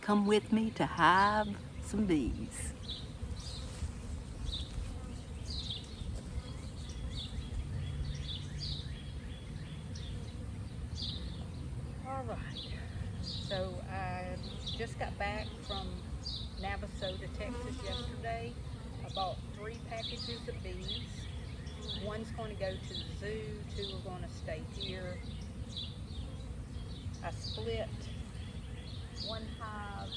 come with me to hive some bees. All right, so I just got back from Navasota, Texas yesterday. I bought 3 packages of bees. One's going to go to the zoo, 2 are going to stay here. I split one hive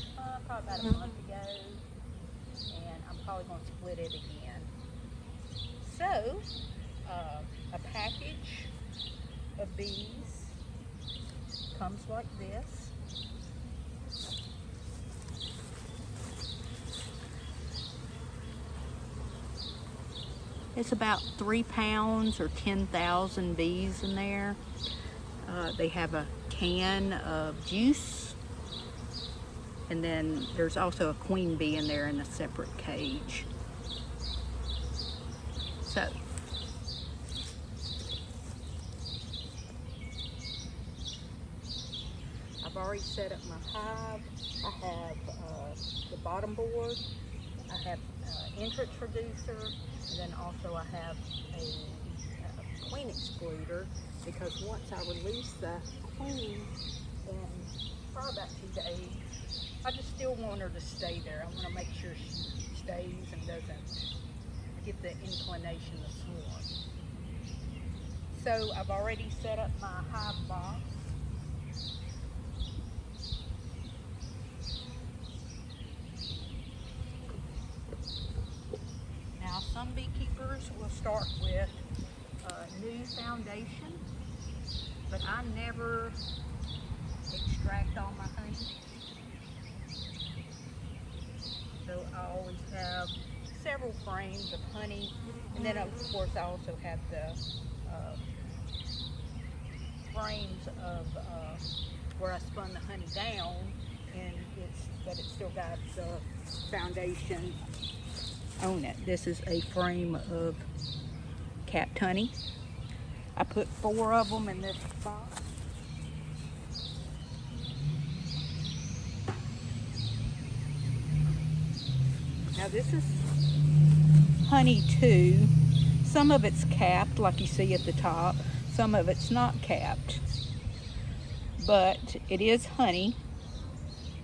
probably about a month ago, and I'm probably going to split it again. So, a package of bees comes like this. It's about 3 pounds or 10,000 bees in there. They have a can of juice, and then there's also a queen bee in there in a separate cage. So I've already set up my hive. I have the bottom board. I have entrance reducer, and then also I have a queen excluder, because once I release the queen in probably about 2 days, I just still want her to stay there. I want to make sure she stays and doesn't get the inclination to swarm. So I've already set up my hive box. Now, some beekeepers will start with new foundation, but I never extract all my honey. So I always have several frames of honey, and then of course I also have the frames of where I spun the honey down, and it's still got the foundation on it. This is a frame of capped honey. I put 4 of them in this box. Now this is honey too. Some of it's capped like you see at the top. Some of it's not capped. But it is honey.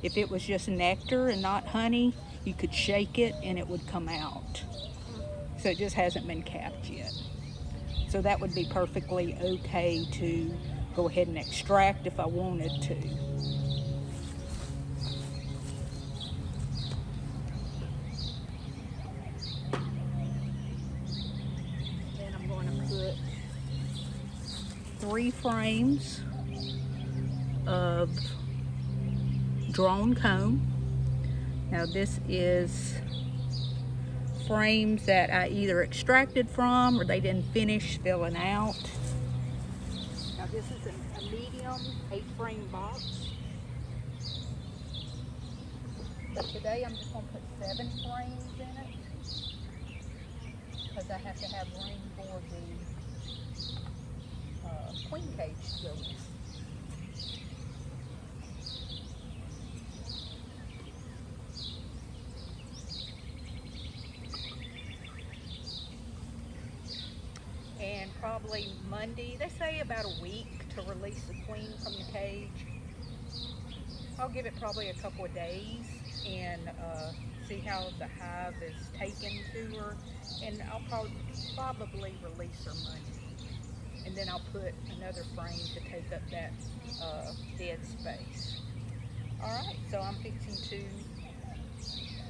If it was just nectar and not honey, you could shake it and it would come out. So it just hasn't been capped yet. So that would be perfectly okay to go ahead and extract if I wanted to. Then I'm going to put 3 frames of drawn comb. Now this is frames that I either extracted from or they didn't finish filling out. Now this is a medium 8-frame box. But today I'm just going to put 7 frames in it, because I have to have room for the queen cage to go in. And probably Monday, they say about a week to release the queen from the cage. I'll give it probably a couple of days and see how the hive is taken to her, and I'll probably release her Monday. And then I'll put another frame to take up that dead space. Alright, so I'm fixing to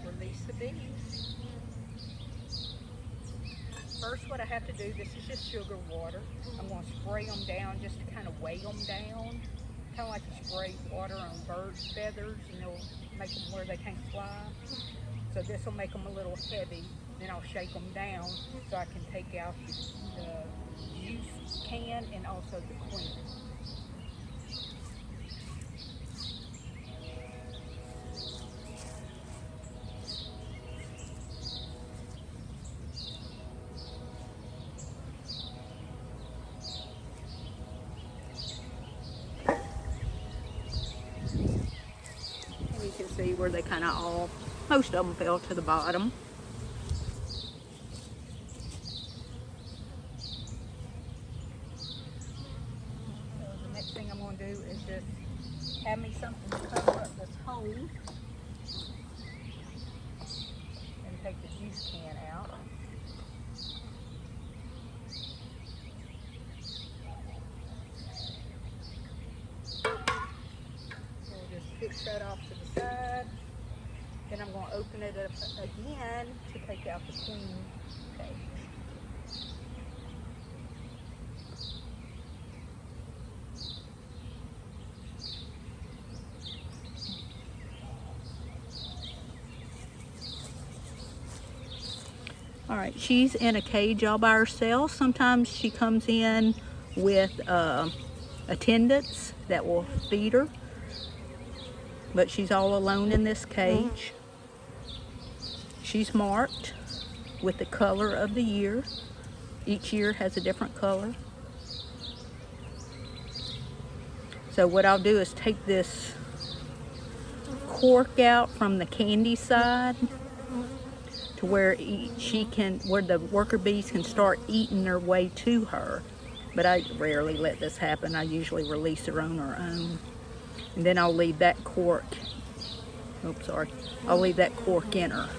release the bees. First, what I have to do, this is just sugar water. I'm going to spray them down just to kind of weigh them down. Kind of like you spray water on birds' feathers, and it'll make them where they can't fly. So this will make them a little heavy. Then I'll shake them down so I can take out the juice can and also the queen. And you can see where they kind of all, most of them fell to the bottom. So the next thing I'm going to do is just have me something to cover up this hole and take the juice can out. Push that off to the side. Then I'm going to open it up again to take out the queen cage. All right, she's in a cage all by herself. Sometimes she comes in with attendants that will feed her. But she's all alone in this cage. She's marked with the color of the year. Each year has a different color. So what I'll do is take this cork out from the candy side to where where the worker bees can start eating their way to her. But I rarely let this happen. I usually release her on her own. And then I'll leave that cork, I'll leave that cork in her.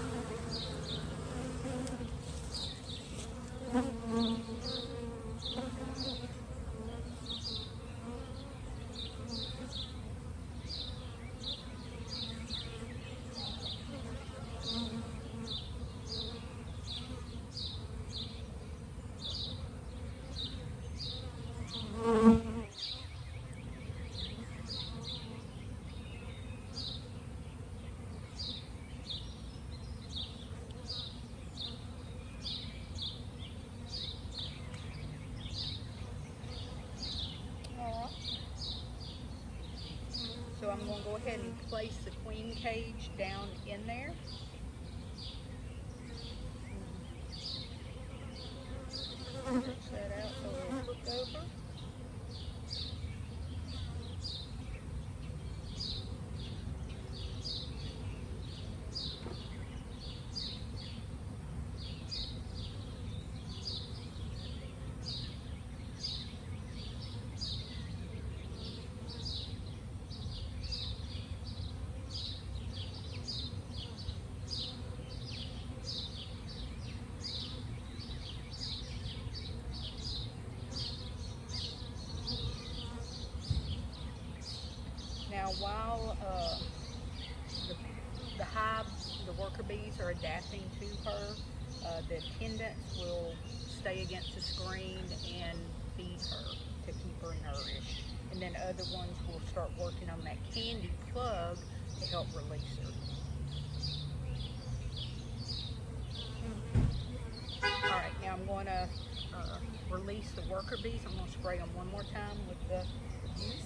So I'm going to go ahead and place the queen cage down in there. Stretch that out so it'll hook over. Now while the hive, the worker bees are adapting to her, the attendants will stay against the screen and feed her to keep her nourished. And then other ones will start working on that candy plug to help release her. Alright, now I'm going to release the worker bees. I'm going to spray them one more time with the juice.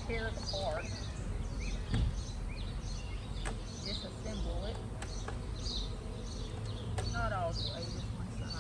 tear it apart. Disassemble it. Not all the way, just one side.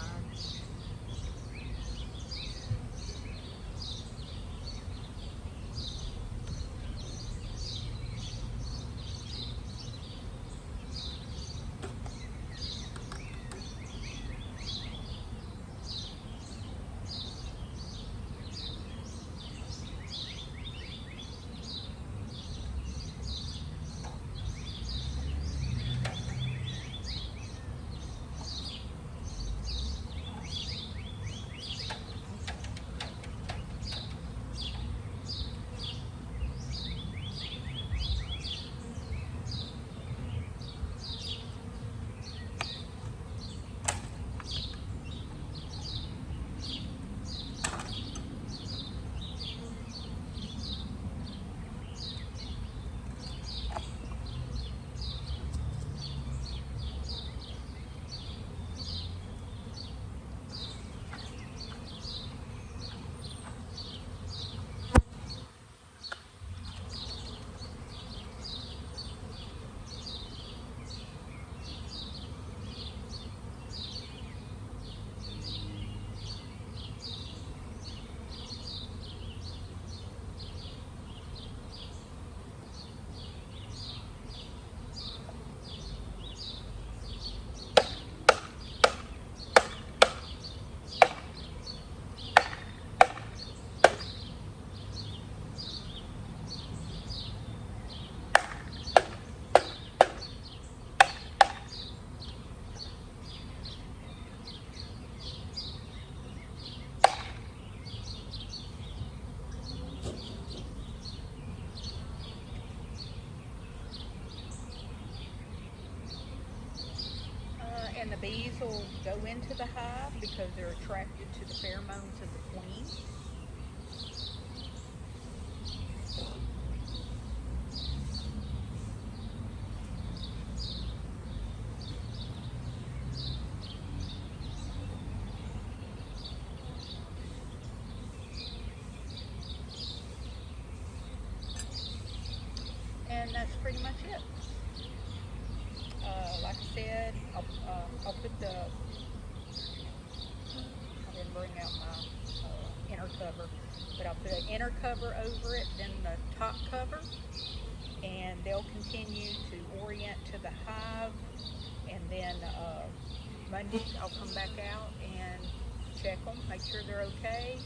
And the bees will go into the hive because they're attracted to the pheromones of the queen. And that's pretty much it. Like I said, I'll put the, I didn't bring out my inner cover, but I'll put an inner cover over it, then the top cover, and they'll continue to orient to the hive. And then Monday I'll come back out and check them, make sure they're okay,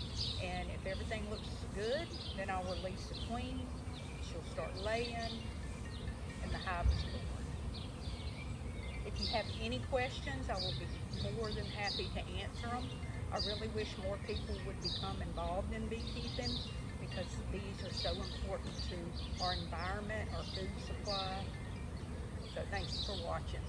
and if everything looks good, then I'll release the queen. She'll start laying, and the hive is born. If you have any questions, I will be more than happy to answer them. I really wish more people would become involved in beekeeping because bees are so important to our environment, our food supply. So thank you for watching.